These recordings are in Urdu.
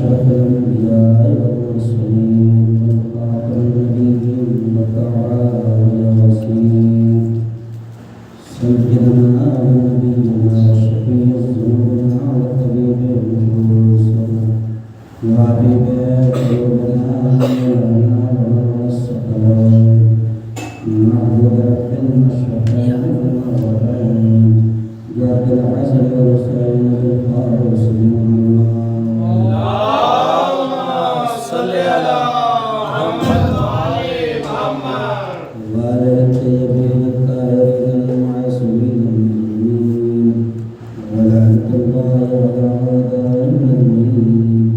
أشرف الأنبياء والمرسلين وخاتم النبيين وتعالى الوصيين سيدنا ونبينا وشفيع ذنوبنا وطبيب النفوس وحبيب قلوبنا ومولانا والسلام معبود رب المشرقين والمغربين جاد العسل والرسول بالفارس محمد اللهم صل على محمد وعلى محمد وعلى الطيبين الطاهرين المعصومين المؤمنين ولعنة الله على أعدائهم المؤمنين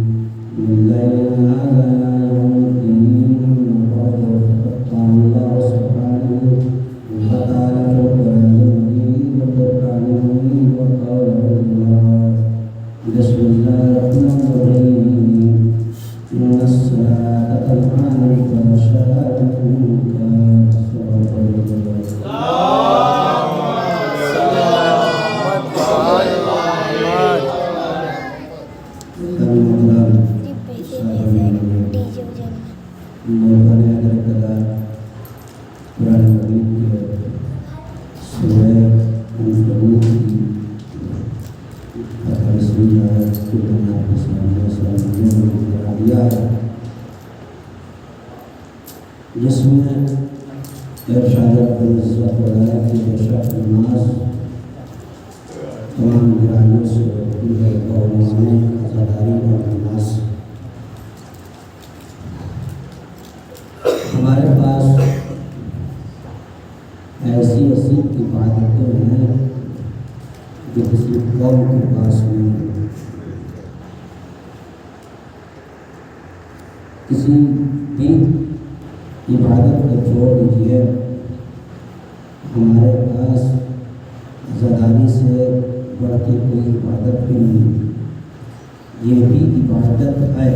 من ليلنا هذا إلى يوم الدين وقد قطع الله سبحانه وتعالى في القرآن المجيد والقرآن المجيد وقوله الله بسم الله الرحمن الرحيم إن الصلاة تنهى عن الفحشاء والمنكر صراط الله اللهم صل على محمد وعلى محمد المقدار مولانا حیدر قلعہ قرآن مجید کے سورہ عنکبوت کی 48ویں آیت کو آپ کے سامنے قرار دیا ہے، جس میں ارشاد رب العزت فرمایا کہ بے شک نماز تمام برائیوں سے روکتی ہے اور مانع عزاداری اور نماز۔ ہمارے پاس ایسی ایسی عبادتیں ہیں جو کسی قوم کے پاس نہیں ہے۔ کسی بھی عبادت کو چھوڑ دیجیے، ہمارے پاس عزاداری سے بڑھ کے کوئی عبادت بھی نہیں ہے۔ یہ بھی عبادت ہے،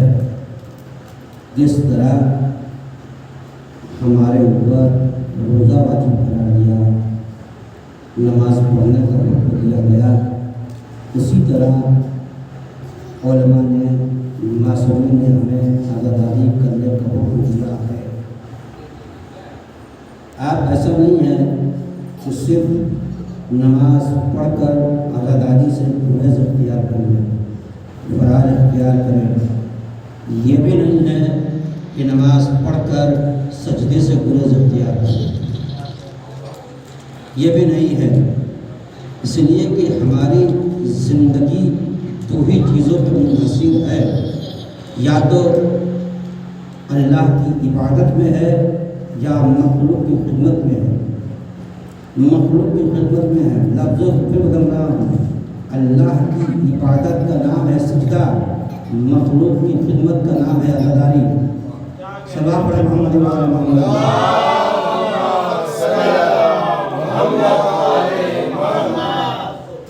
جس طرح ہمارے اوپر روزہ واجب قرار دیا، نماز پڑھنے کا حکم دیا گیا، اسی طرح علماء نے معصومین نے ہمیں عزاداری کرنے کا حکم دیا ہے۔ آپ ایسا نہیں ہے کہ صرف نماز پڑھ کر عزاداری سے گریز اختیار کر لیں، فرار اختیار کریں۔ یہ بھی نہیں ہے کہ نماز پڑھ کر سجدے سے گریز اختیار کریں، یہ بھی نہیں ہے، اس لیے کہ ہماری زندگی دو ہی چیزوں پر منحصر ہے، یا تو اللہ کی عبادت میں ہے یا مخلوق کی خدمت میں ہے۔ مخلوق کی خدمت میں ہے، لفظوں کو پھر بدل رہا ہوں، اللہ کی عبادت کا نام ہے سجدہ، مخلوق کی خدمت کا نام ہے عزاداری۔ سبا پڑھے محمد وعلی محمد۔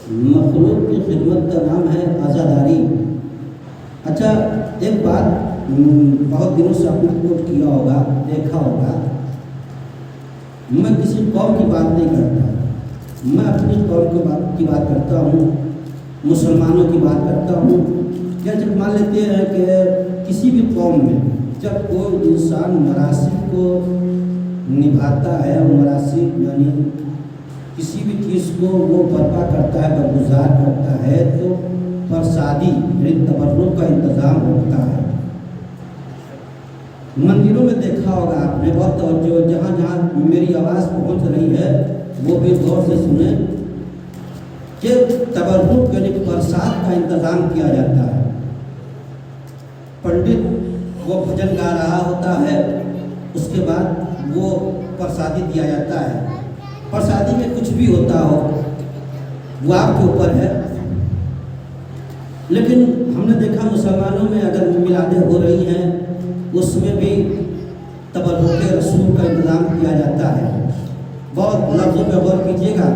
مخلوق کی خدمت کا نام ہے عزاداری۔ اچھا ایک بات بہت دنوں سے آپ نے نوٹ کیا ہوگا، دیکھا ہوگا، میں کسی قوم کی بات نہیں کرتا، میں اپنی قوم کی بات کرتا ہوں، مسلمانوں کی بات کرتا ہوں۔ کیا جب مان لیتے ہیں کہ کسی بھی قوم میں جب کوئی انسان مراسم کو نبھاتا ہے، مراسم یعنی کسی بھی چیز کو وہ برپا کرتا ہے، برگزار کرتا ہے، تو پرسادی یعنی تبرک کا انتظام ہوتا ہے۔ مندروں میں دیکھا ہوگا آپ نے، بہت توجہ، جہاں جہاں میری آواز پہنچ رہی ہے وہ بھی غور سے سنیں کہ تبرک یعنی پرساد کا انتظام کیا جاتا ہے۔ پنڈت وہ بھجن گا رہا ہوتا ہے، اس کے بعد وہ پرسادی دیا جاتا ہے۔ پرسادی میں کچھ بھی ہوتا ہو وہ آپ کے اوپر ہے، لیکن ہم نے دیکھا مسلمانوں میں اگر میلادیں ہو رہی ہیں اس میں بھی تبرک رسول کا انتظام کیا جاتا ہے۔ بہت لفظوں پہ غور کیجیے گا،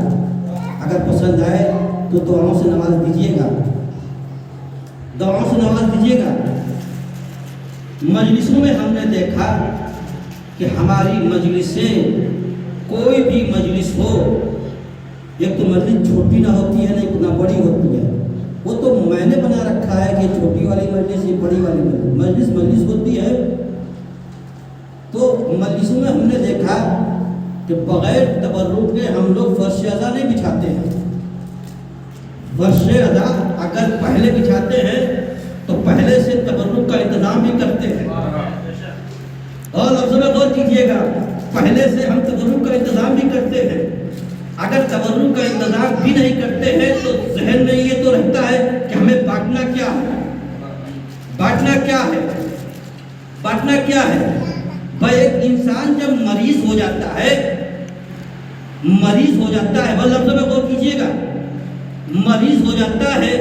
اگر پسند آئے تو دعاؤں سے نواز دیجیے گا، دعاؤں سے نواز دیجیے گا۔ مجلسوں میں ہم نے دیکھا کہ ہماری مجلسیں، کوئی بھی مجلس ہو، ایک تو مجلس چھوٹی نہ ہوتی ہے نہ بڑی ہوتی ہے، وہ تو میں نے بنا رکھا ہے کہ چھوٹی والی مجلس یہ بڑی والی مجلس مجلس ہوتی ہے. تو مجلسوں میں ہم نے دیکھا کہ بغیر تبرک کے ہم لوگ فرش ادا نہیں بچھاتے ہیں. فرش ادا اگر پہلے بچھاتے ہیں تو پہلے سے تبرک کا انتظام بھی کرتے ہیں. اور لفظوں میں غور کیجیے گا, پہلے سے ہم تبرک کا انتظام بھی کرتے ہیں. اگر تبرک کا انتظام بھی نہیں کرتے ہیں تو ذہن میں یہ تو رہتا ہے کہ ہمیں بانٹنا کیا ہے. بانٹنا کیا ہے؟ بانٹنا کیا ہے؟ بھائی ایک انسان جب مریض ہو جاتا ہے, مریض ہو جاتا ہے, بس لفظوں میں غور کیجیے گا, مریض ہو جاتا ہے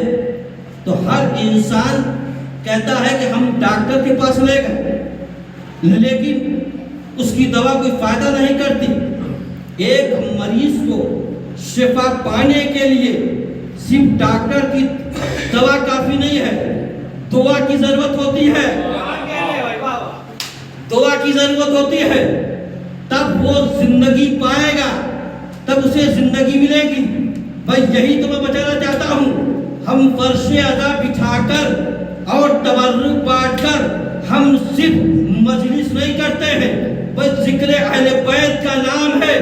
تو ہر انسان کہتا ہے کہ ہم ڈاکٹر کے پاس لے گئے, لیکن اس کی دوا کوئی فائدہ نہیں کرتی. ایک مریض کو شفا پانے کے لیے صرف ڈاکٹر کی دوا کافی نہیں ہے, دعا کی ضرورت ہوتی ہے. دعا کی ضرورت ہوتی ہے, تب وہ زندگی پائے گا, تب اسے زندگی ملے گی. بھائی یہی تو میں بتانا چاہتا ہوں. ہم فرش ادا بچھا کر اور تبرک بانٹ کر ہم صرف مجلس نہیں کرتے ہیں. بھائی ذکر اہل بیت کا نام ہے,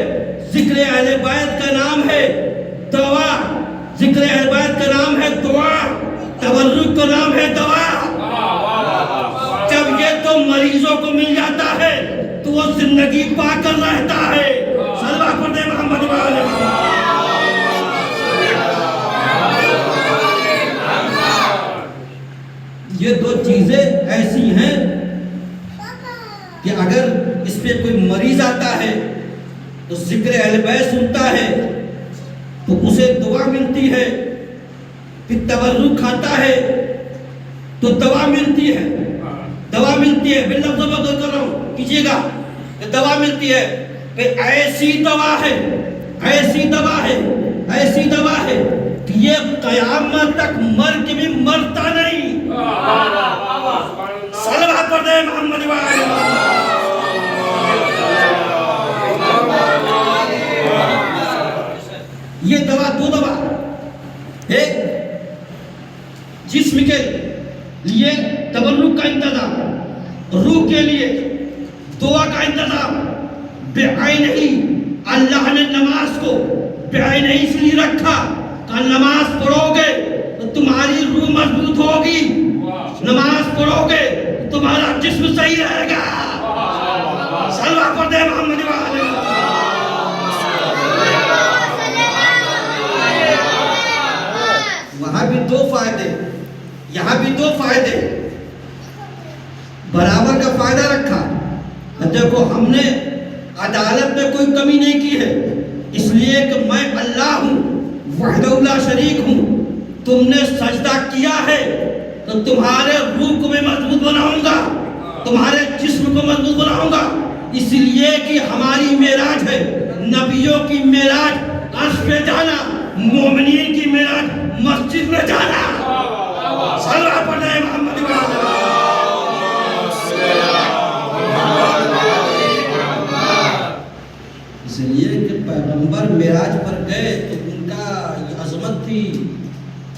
ذکر اہل بیت کا نام ہے دعا, ذکر اہل بیت کا نام ہے دعا, تبرک کا نام ہے دعا. جب یہ تو مریضوں کو مل جاتا ہے تو وہ زندگی پا کر رہتا ہے. صلوات پڑھتے ہیں محمد والے محمد. یہ دو چیزیں ایسی ہیں کہ اگر اس پہ کوئی مریض آتا ہے تو ذکر اہل بیت سنتا ہے تو اسے دعا ملتی ہے, پھر تبرک کھاتا ہے تو دوا ملتی ہے, دوا ملتی ہے. میں لفظوں میں غور کر رہا ہوں, کیجیے گا, کہ دوا ملتی ہے. کہ ایسی دوا ہے, ایسی دوا ہے, ایسی دوا ہے کہ یہ قیامت تک مر کے بھی مرتا نہیں. صلوات پڑھتے ہیں محمد والے محمد. یہ دوا دو دوا, ایک جسم کے لیے تبرک کا انتظام, روح کے لیے دعا کا انتظام. بعین ہی اللہ نے نماز کو بعین ہی اس لیے رکھا کہ نماز پڑھو گے تو تمہاری روح مضبوط ہوگی, نماز پڑھو گے تو تمہارا جسم صحیح رہے گا. صلوات پڑھتے ہیں محمد والے. وہاں بھی دو فائدے, یہاں بھی دو فائدے, برابر کا فائدہ رکھا. دیکھو ہم نے عدالت میں کوئی کمی نہیں کی ہے, اس لیے کہ میں اللہ ہوں, وحدہ لا شریک ہوں. تم نے سجدہ کیا ہے تو تمہارے روح کو میں مضبوط بناؤں گا, تمہارے جسم کو مضبوط بناؤں گا. اس لیے کہ ہماری معراج ہے, نبیوں کی معراج عرش پہ جانا, مومنین کی معراج مسجد میں جانا. صلوات پڑھتے ہیں محمد والے. اس لیے کہ پیغمبر معراج پر گئے تو ان کا یہ عظمت تھی,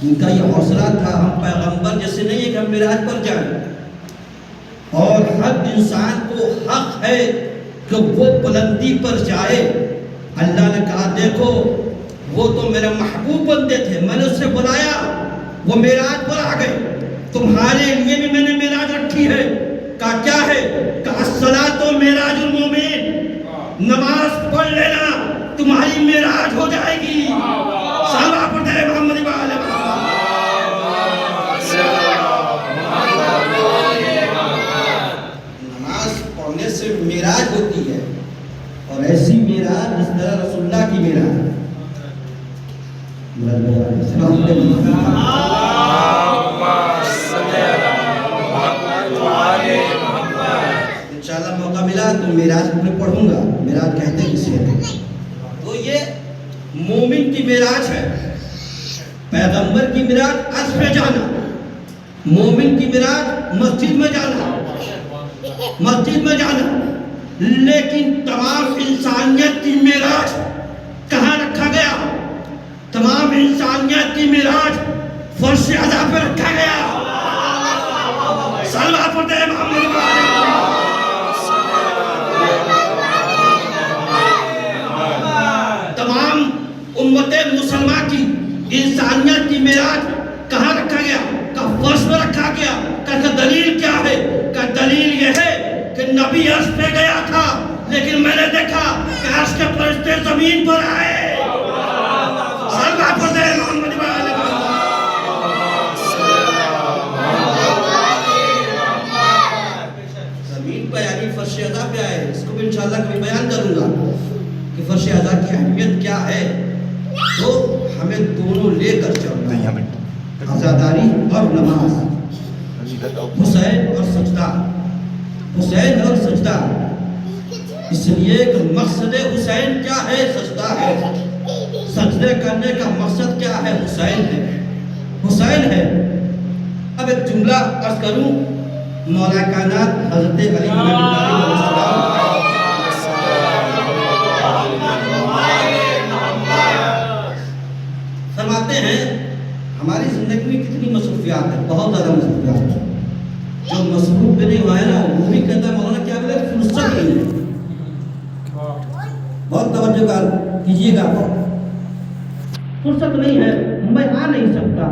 ان کا یہ حوصلہ تھا. ہم پیغمبر جیسے نہیں ہے کہ ہم معراج پر جائیں, اور ہر انسان کو حق ہے کہ وہ بلندی پر جائے. اللہ نے کہا دیکھو وہ تو میرے محبوب بندے تھے, میں نے اسے بلایا, وہ معراج پر آ گئے. تمہارے لیے بھی میں نے معراج رکھی ہے. کہا کیا ہے؟ کہ الصلاۃ معراج المومن, نماز پڑھ لینا تمہاری معراج ہو جائے گی. صلوات پڑھتے ہیں محمد والے محمد. نماز پڑھنے سے معراج ہوتی ہے, اور ایسی معراج جس طرح رسول اللہ کی معراج. انشاءاللہ موقع ملا تو معراج میں پڑھوں گا. معراج کہتے ہیں کسے ہیں؟ تو یہ مومن کی معراج ہے. پیغمبر کی معراج عرش پہ جانا, مومن کی معراج مسجد میں جانا, مسجد میں جانا. لیکن تمام انسانیت کی معراج کہاں رکھا گیا؟ تمام انسانیت کی معراج فرش عزا پہ رکھا گیا. صلوات پڑھتے ہیں محمد تمام امت مسلمہ کی انسانیت کی معراج کہاں رکھا گیا؟ کہ فرش پہ رکھا گیا. کہ دلیل کیا ہے؟ کہ دلیل یہ ہے کہ نبی عرش پہ گیا تھا لیکن میں نے دیکھا کہ عرش کے فرشتے زمین پر آئے. صلوات پڑھتے ہیں محمد زمین پہ یعنی فرش عزا پہ آئے. اس کو بھی انشاءاللہ کبھی بیان کروں گا کہ فرش عزا کی اہمیت کیا ہے. تو ہمیں دونوں لے کر چلنا ہے، عزاداری اور نماز، حسین اور سجدہ. حسین اور سجدہ اس لیے کہ مقصد حسین کیا ہے؟ سجدہ ہے. سجدے کرنے کا مقصد کیا ہے؟ حسین ہے، حسین ہے. اب ایک جملہ عرض کروں. مولا کائنات حضرت علی بن ابی طالب علیہ السلام فرماتے ہیں ہماری زندگی میں کتنی مصروفیات ہیں، بہت زیادہ مصروفیات ہیں. جو مصروف بھی نہیں ہوا ہے نا وہ بھی کہتا ہے مولانا کیا بولے فرصت نہیں ہے. بہت توجہ کیجیے گا. فرصت نہیں ہے، میں آ نہیں سکتا.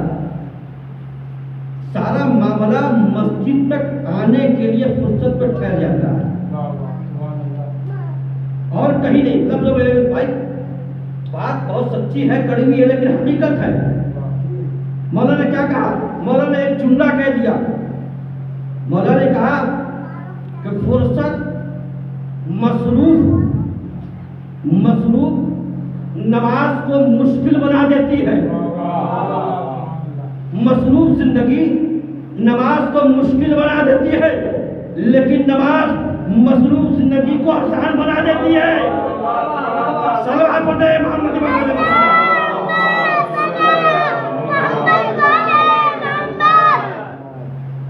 سارا معاملہ مسجد تک آنے کے لیے فرصت پر ٹھہر جاتا ہے اور کہیں نہیں. مطلب جو بھائی بات بہت سچی ہے، کڑی ہوئی ہے، لیکن حقیقت ہے. مولانا نے کیا کہا؟ مولانا نے ایک جملہ کہہ دیا. مولانا نے کہا کہ فرصت مصروف نماز کو مشکل بنا دیتی ہے. مصروف زندگی نماز کو مشکل بنا دیتی ہے، لیکن نماز مصروف زندگی کو آسان بنا دیتی ہے. صلوات پڑھتے ہیں محمد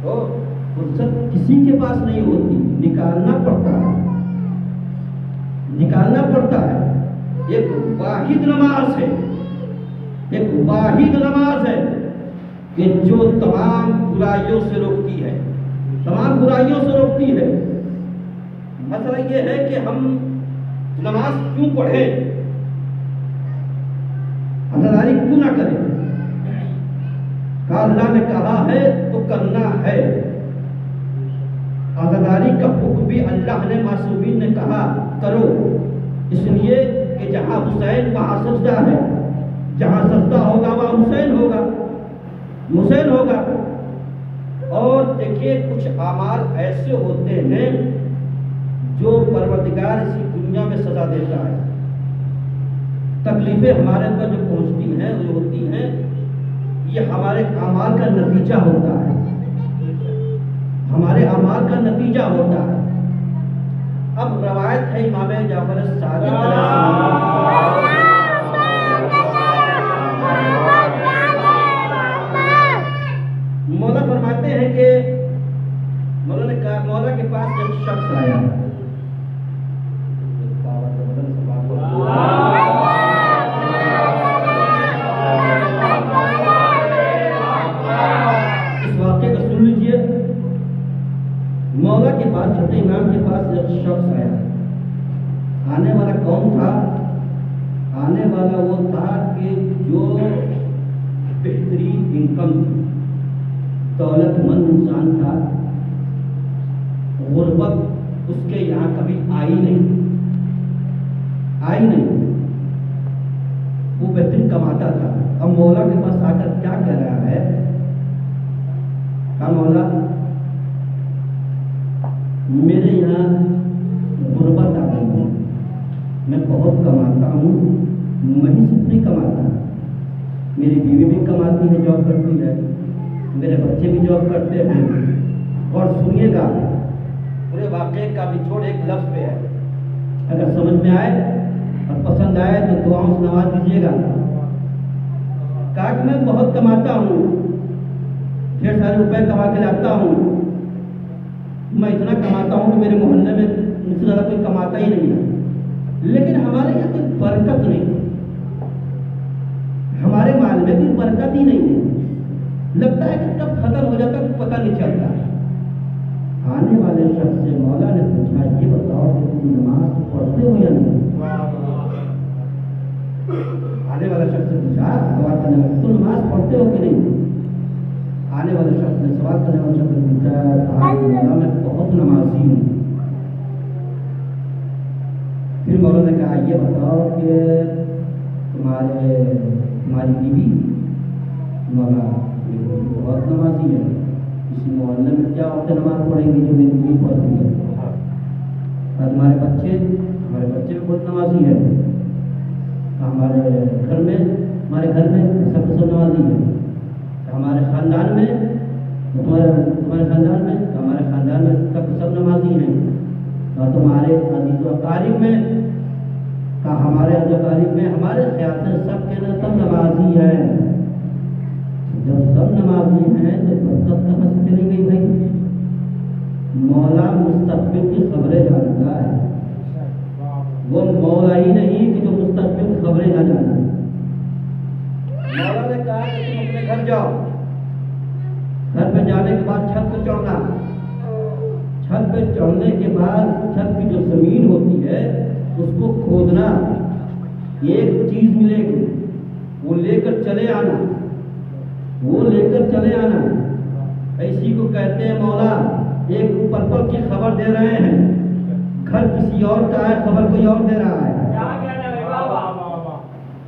تو فرصت کسی کے پاس نہیں ہوتی، نکالنا پڑتا ہے. ایک واحد نماز ہے کہ جو تمام برائیوں سے روکتی ہے. مسئلہ یہ ہے کہ ہم نماز کیوں پڑھیں، عزاداری کیوں نہ کریں؟ اللہ نے کہا ہے تو کرنا ہے. عزاداری کا حکم بھی اللہ نے معصومین نے کہا کرو. اس لیے کہ جہاں حسین وہاں سجدہ ہے، جہاں سجدہ ہوگا وہاں حسین ہوگا. اور دیکھیے کچھ اعمال ایسے ہوتے ہیں جو پروردگار اسی دنیا میں سزا دیتا ہے. تکلیفیں ہمارے پر جو پہنچتی ہیں جو ہوتی ہیں یہ ہمارے اعمال کا نتیجہ ہوتا ہے. اب روایت ہے امام جعفر صادق علیہ مولا فرماتے ہیں کہ مولا کے پاس ایک شخص آیا. اس واقعے کو سن لیجئے. مولا کے پاس چھوٹے امام کے پاس ایک شخص آیا. آنے والا کون تھا؟ آنے والا وہ تھا کہ جو بہترین انکم تھی، دولت مند انسان تھا. غربت اس کے یہاں کبھی آئی نہیں. وہ بہترین کماتا تھا. اب مولا کے پاس آ کر کیا کہہ رہا ہے؟ کہا مولا میرے یہاں غربت آ گئی ہے، میں بہت کماتا ہوں. میں ہی صرف نہیں کماتا، میری بیوی بھی کماتی ہے، جاب کرتی ہے، میرے بچے بھی جاب کرتے ہیں. اور سنیے گا پورے واقعے کا نچوڑ ایک لفظ پہ ہے. اگر سمجھ میں آئے اور پسند آئے تو دعاؤں سے نواز دیجیے گا. کہا کہ میں بہت کماتا ہوں، ڈھیر سارے روپے کما کے لاتا ہوں. میں اتنا کماتا ہوں کہ میرے محلے میں مجھ سے زیادہ کوئی کماتا ہی نہیں ہے. لیکن ہمارے یہاں کوئی برکت نہیں ہے، ہمارے مال میں کوئی برکت ہی نہیں ہے. لگتا ہے کہ کب ختم ہو جاتا ہے پتہ نہیں چلتا. آنے والے شخص سے مولا نے پوچھا یہ بتاؤ کہ تم نماز پڑھتے ہو یا نہیں. آنے والا شخص سے پوچھا سوال کرنے والا تم نماز پڑھتے ہو کہ نہیں. آنے والے شخص نے سوال کرنے والے شخص نے پوچھا مولا میں بہت نمازی ہوں. پھر مولا نے کہا یہ بتاؤ کہ تمہاری بیوی. مولا بہت نمازی ہے. کسی محلے میں کیا عورتیں نماز پڑھیں گی جو میری بیوی پڑھتی ہے. اور ہمارے بچے بھی بہت نمازی ہیں. ہمارے گھر میں سب نمازی ہیں. ہمارے خاندان میں تمہارے خاندان میں ہمارے خاندان میں سب نمازی ہیں. اور تمہارے عزیز و اقارب میں ہمارے عزیز و اقارب میں ہمارے خیال سے سب کے سب نمازی ہیں. جب سب نمازی ہیں تو برکت کہاں سے چلی گئی بھائی. مولا مستقبل کی خبریں جانتا ہے. وہ مولا ہی نہیں کہ جو مستقبل کی خبریں نہ جانے. مولا نے کہا کہ تم اپنے گھر جاؤ. گھر پہ جانے کے بعد چھت پہ چڑھنا. چھت پہ چڑھنے کے بعد چھت کی جو زمین ہوتی ہے اس کو کھودنا. ایک چیز ملے گی وہ لے کر چلے آنا. اسی کو کہتے ہیں مولا ایک پرپل کی خبر دے رہے ہیں. گھر کسی اور کا ہے خبر کوئی اور دے رہا ہے.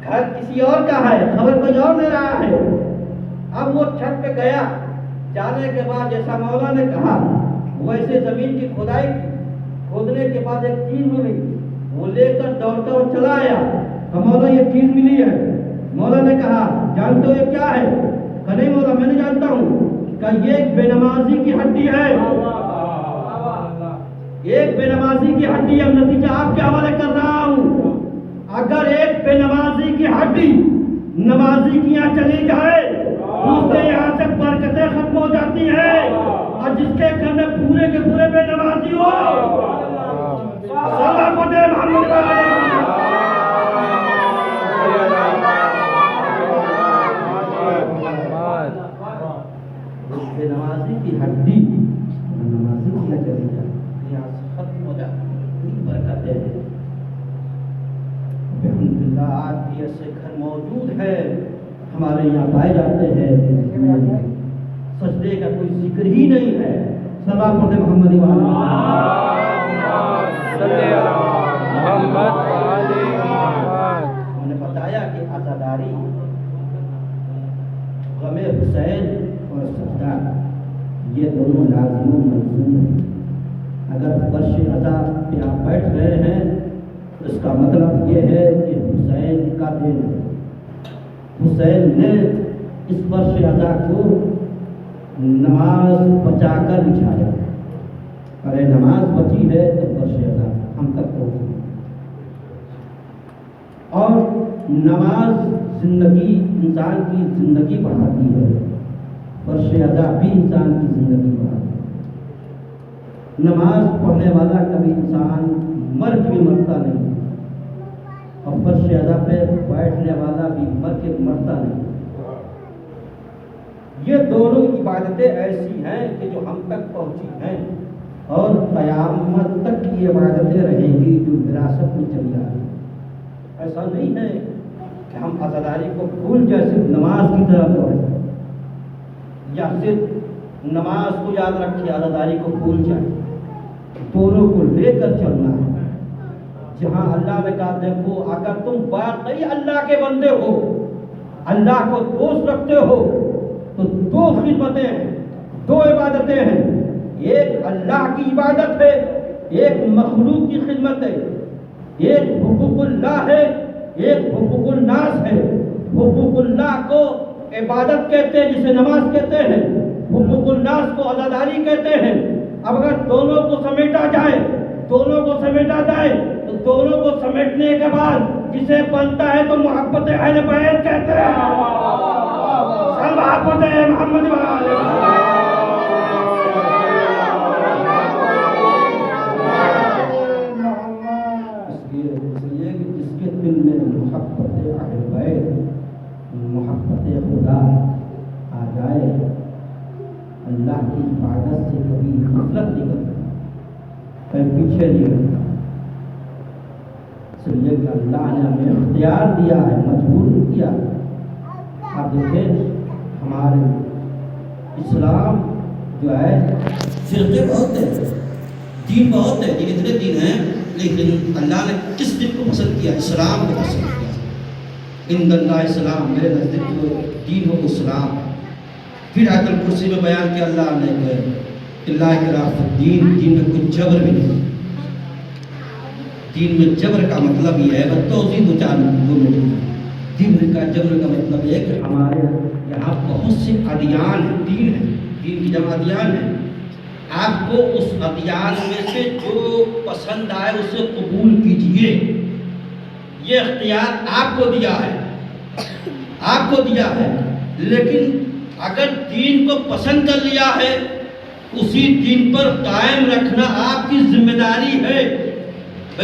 گھر کسی اور کا ہے خبر کوئی اور دے رہا ہے. اب وہ چھت پہ گیا. جانے کے بعد جیسا مولا نے کہا ویسے زمین کی کھدائی کھودنے کے بعد ایک چیز ملی. وہ لے کر دوڑتا ہوا چلا آیا. مولا یہ چیز ملی ہے. مولا نے کہا جانتے ہو یہ کیا ہے. کہ نہیں مولا میں نہیں جانتا ہوں. کہ یہ ایک بے نمازی کی ہڈی ہے. ایک بے نمازی کی ہڈی. اب نتیجہ آپ کے حوالے کر رہا ہوں. اگر ایک بے نمازی کی ہڈی نمازی کی یہاں چلی جائے اس کے یہاں سے برکتیں ختم ہو جاتی ہیں. اور جس کے گھر میں پورے کے پورے بے نمازی ہو صلاح پڑھے محمد بے نمازی کی ہڈی نمازی کی نہ چلی جائے یہاں سے ختم ہو جاتی برکتیں. الحمدللہ آج بھی ایسے گھر موجود ہے ہمارے یہاں پائے جاتے ہیں جس میں سجدے کا کوئی ذکر ہی نہیں ہے. صلاح پڑھے محمد ہم نے بتایا کہ عزاداری غم حسین اور سجدہ یہ دونوں لازم و ملزوم ہیں. اگر فرش عزا پہ آپ بیٹھ رہے ہیں اس کا مطلب یہ ہے کہ حسین کا دین ہے. حسین نے اس فرش عزا کو نماز بچا کر بچھایا. ارے نماز بچی ہے تو فرش عزا ہم تک پہنچی. اور نماز زندگی انسان کی زندگی بڑھاتی ہے. فرش عزا بھی انسان کی زندگی بڑھاتی ہے. نماز پڑھنے والا کبھی انسان مر کے بھی مرتا نہیں اور فرش عزا پہ بیٹھنے والا بھی مر کے مرتا نہیں. یہ دونوں عبادتیں ایسی ہیں کہ جو ہم تک پہنچی ہیں اور قیامت تک یہ عبادتیں رہیں گی جو وراثت میں چلی آ رہی. ایسا نہیں ہے کہ ہم عزاداری کو بھول جائے صرف نماز کی طرف دوڑیں یا صرف نماز کو یاد رکھے عزاداری کو بھول جائے. دونوں کو لے کر چلنا ہے. جہاں اللہ نے کہا دیکھو اگر تم واقعی اللہ کے بندے ہو اللہ کو دوست رکھتے ہو تو دو خدمتیں ہیں دو عبادتیں ہیں. ایک اللہ کی عبادت ہے ایک مخلوق کی خدمت ہے. ایک حقوق اللہ ہے ایک حقوق الناس ہے. حقوق اللہ کو عبادت کہتے ہیں جسے نماز کہتے ہیں. حقوق الناس کو عزاداری کہتے ہیں. اب اگر دونوں کو سمیٹا جائے تو دونوں کو سمیٹنے کے بعد جسے بنتا ہے تو محبت اہل بیت کہتے ہیں. محبت محمد جس کے دل میں محبت اہل بیت محبت خدا آ جائے پیچھے نہیں ہٹتا، اس لیے کہ اللہ نے ہمیں اختیار دیا ہے، مجبور نہیں کیا۔ آپ دیکھیں ہمارے اسلام جو ہے فرقے بہت ہیں، دین بہت ہے، دین اتنے دین ہیں، لیکن اللہ نے کس دین کو پسند کیا؟ اسلام کو پسند کیا۔ ان اللہ اسلام، میرے نزدیک جو دین ہو اسلام۔ پھر آیت الکرسی میں بیان کیا اللہ نے کہ لا اکراہ فی الدین، دین میں کوئی جبر بھی نہیں۔ دین میں جبر کا مطلب یہ ہے، بس توضیح دو چار دین کا جبر کا مطلب یہ ہے کہ ہمارے یہاں بہت سے ادیان دین ہیں، دین کی جمع ادیان ہے، آپ کو اس ادیان میں سے جو پسند آئے اسے قبول کیجئے، یہ اختیار آپ کو دیا ہے، آپ کو دیا ہے۔ لیکن اگر دین کو پسند کر لیا ہے، اسی دین پر قائم رکھنا آپ کی ذمہ داری ہے۔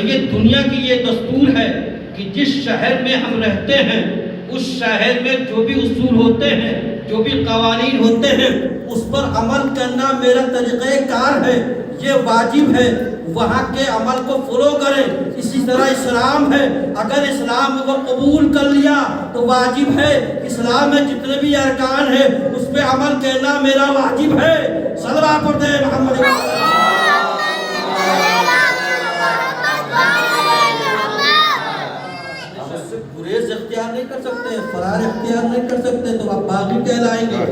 یہ دنیا کی یہ دستور ہے کہ جس شہر میں ہم رہتے ہیں اس شہر میں جو بھی اصول ہوتے ہیں، جو بھی قوانین ہوتے ہیں، اس پر عمل کرنا میرا طریقہ کار ہے، یہ واجب ہے، وہاں کے عمل کو فالو کریں۔ اسی طرح اسلام ہے، اگر اسلام کو قبول کر لیا تو واجب ہے، اسلام میں جتنے بھی ارکان ہیں اس پہ عمل کرنا میرا واجب ہے۔ صلوات پڑھتے ہیں محمد۔ گریز اختیار نہیں کر سکتے، فرار اختیار نہیں کر سکتے تو آپ باغی کہلائیں گے۔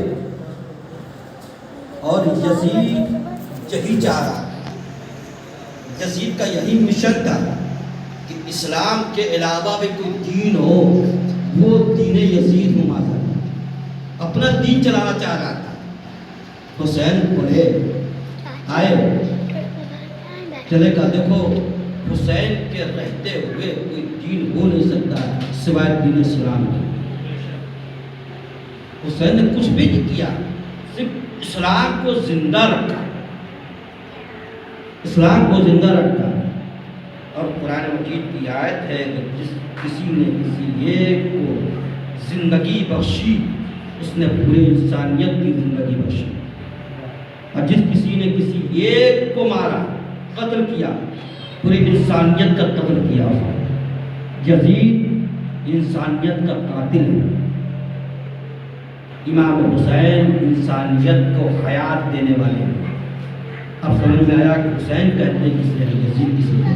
اور یزید یہی چاہ رہا، یزید کا یہی مشن تھا کہ اسلام کے علاوہ بھی کوئی دین ہو، وہ دین یزید ہو، اپنا دین چلانا چاہ رہا تھا۔ حسین بولے آئے چلے گا، دیکھو حسین کے رہتے ہوئے کوئی دین ہو نہیں سکتا سوائے دین اسلام کے۔ حسین نے کچھ بھی نہیں کیا، صرف اسلام کو زندہ رکھا، اسلام کو زندہ رکھا۔ اور قرآن مجید کی آیت ہے کہ جس کسی نے کسی ایک کو زندگی بخشی، اس نے پوری انسانیت کی زندگی بخشی۔ اور جس کسی نے کسی ایک کو مارا، قتل کیا، پوری انسانیت کا قتل کیا۔ یزید انسانیت کا قاتل ہے، امام حسین انسانیت کو حیات دینے والے ہیں۔ اب سمجھ میں آیا کہ حسین کہتے ہیں کسی ہے، یزید کسی ہے۔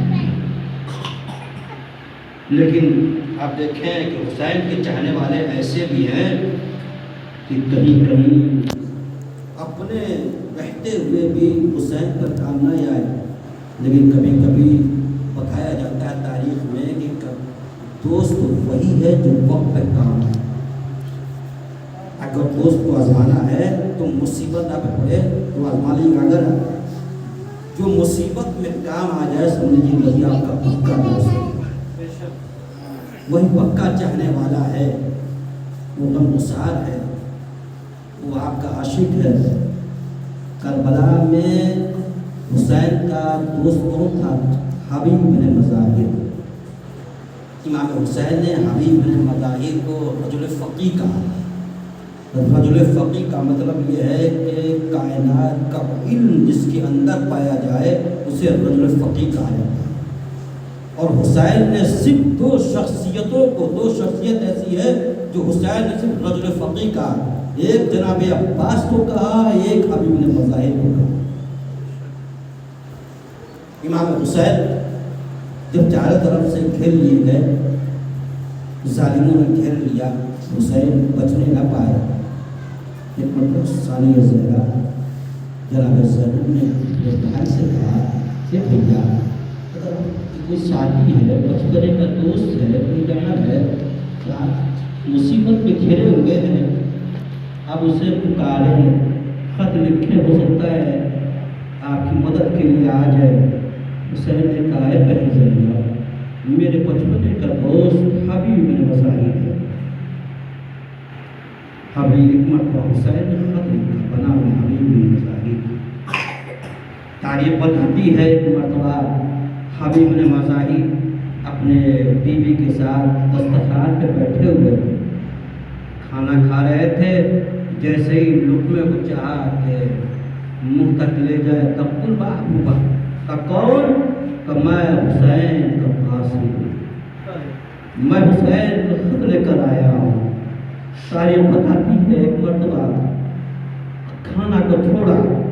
لیکن آپ دیکھیں کہ حسین کے چاہنے والے ایسے بھی ہیں کہ کہیں کہیں اپنے رہتے ہوئے بھی حسین پر کام نہ آئے، لیکن کبھی کبھی بتایا جاتا ہے تاریخ میں کہ دوست وہی ہے جو وقت پہ کام ہے۔ اگر دوست کو آزمانا ہے تو مصیبت آپ پڑے تو آزما لیں گے، اگر جو مصیبت میں کام آ جائے سمجھیے وہی آپ کا پکا دوست ہے، وہی پکا چاہنے والا ہے، وہ غمگسار ہے، وہ آپ کا عاشق ہے۔ کربلا میں حسین کا دوست کون تھا؟ حبیب بن مظاہر۔ امام حسین نے حبیب بن مظاہر کو رجل فقیہ کہا۔ رجل فقیہ کا مطلب یہ ہے کہ کائنات کا علم جس کے اندر پایا جائے اسے رجل فقیہ کہا جاتا ہے۔ اور حسین نے صرف دو شخصیتوں کو، دو شخصیت ایسی ہے جو حسین نے صرف رجل فقیہ کہا، ایک جناب عباس کو کہا، ایک حبیب بن مظاہر کو کہا۔ امام حسین جب چاروں طرف سے گھیر لیے گئے، ظالموں نے گھیر لیا، حسین بچنے نہ پائے۔ ایک مرتبہ ثانیہ زہرا جناب زینب نے اپنے بھائی سے کہا کہ بھیا اگر کوئی ساتھی ہے، بچپنے کا دوست ہے، کوئی جانا ہے، مصیبت میں گھرے ہوئے ہیں، اب اسے پکاریں، خط لکھے، ہو سکتا ہے آپ کی مدد کے لیے آ جائے۔ حسین نے کہا ہے بہن زینب، میرے بچپنے کا دوست حبیب بن مظاہر ہے۔ حبیب مرتبہ حسین نے خط لکھا، بنا میں حبیب بن مظاہر۔ تاریخ بتاتی ہے ایک مرتبہ حبیب بن مظاہر اپنے بیوی کے ساتھ دسترخوان پہ بیٹھے ہوئے تھے، کھانا کھا رہے تھے، جیسے ہی لقمے کو چاہا کہ منہ تک لے جائے تب قربا ہوا، کا کون؟ کہ میں حسین کا قاصد ہوں، میں حسین کا خط لے کر آیا ہوں۔ تاریخ بتاتی ہے ایک مرتبہ کھانا کو چھوڑا،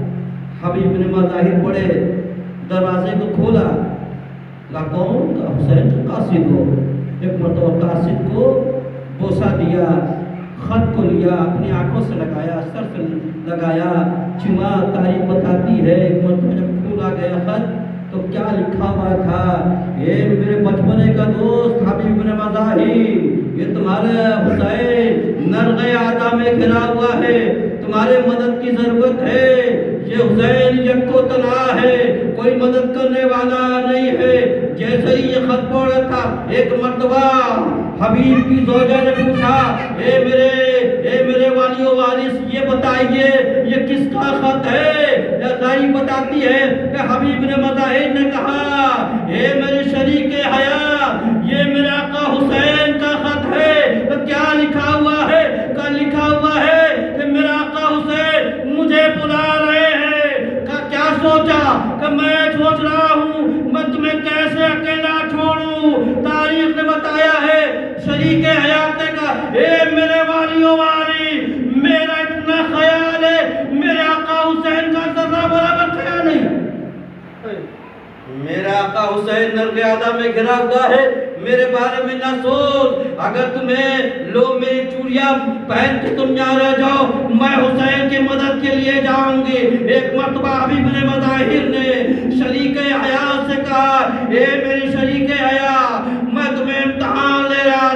حبیب نے مظاہر پڑے، دروازے کو کھولا، کہا کون؟ کہ حسین کا قاصد ہو۔ ایک مرتبہ قاصد کو بوسہ دیا، خط کو لیا، اپنی آنکھوں سے لگایا، سر سے لگایا، چما۔ تاریخ بتاتی ہے ایک مرتبہ جب کھولا گیا خط تو کیا لکھا ہوا تھا؟ اے میرے بچپنے کا دوست حبیب بن مظاہر، یہ تمہارے حسین نرغ اعداء میں گھرا ہوا ہے، تمہارے مدد کی ضرورت ہے۔ یہ حسین یکو تنہا ہے، کوئی مدد کرنے والا نہیں ہے۔ جیسے ہی یہ خط پڑھ رہا تھا، ایک مرتبہ حبیب کی زوجہ نے پوچھا، اے میرے والی و وارث، یہ بتائیے یہ کس کا خط ہے؟ تاریخ بتاتی ہے کہ حبیب نے مظاہر نے کہا، اے میرے شریک حیات، یہ میرے آقا حسین کا خط ہے۔ تو کیا لکھا ہوا ہے؟ کہ لکھا ہوا ہے کہ میرا آقا حسین مجھے بلا رہے ہیں۔ کیا سوچا؟ کہ میں سوچ رہا ہوں میں تمہیں کیسے اکیلا چھوڑوں۔ تاریخ نے بتایا ہے شریک حیات نے کہا، اے میرے والی و واری، میرا اتنا خیال ہے میرے آقا حسین کا ذرہ برابر خیال نہیں۔ میرا آقا حسین نرغ اعداء میں گھرا ہوا ہے، میرے بارے میں نہ سوچ۔ اگر تمہیں لو میری چوڑیاں پہن کے تم یہاں رہ جاؤ، میں حسین کی مدد کے لیے جاؤں گی۔ ایک مرتبہ حبیب نے مظاہر نے شریک حیات سے کہا، اے میری شریک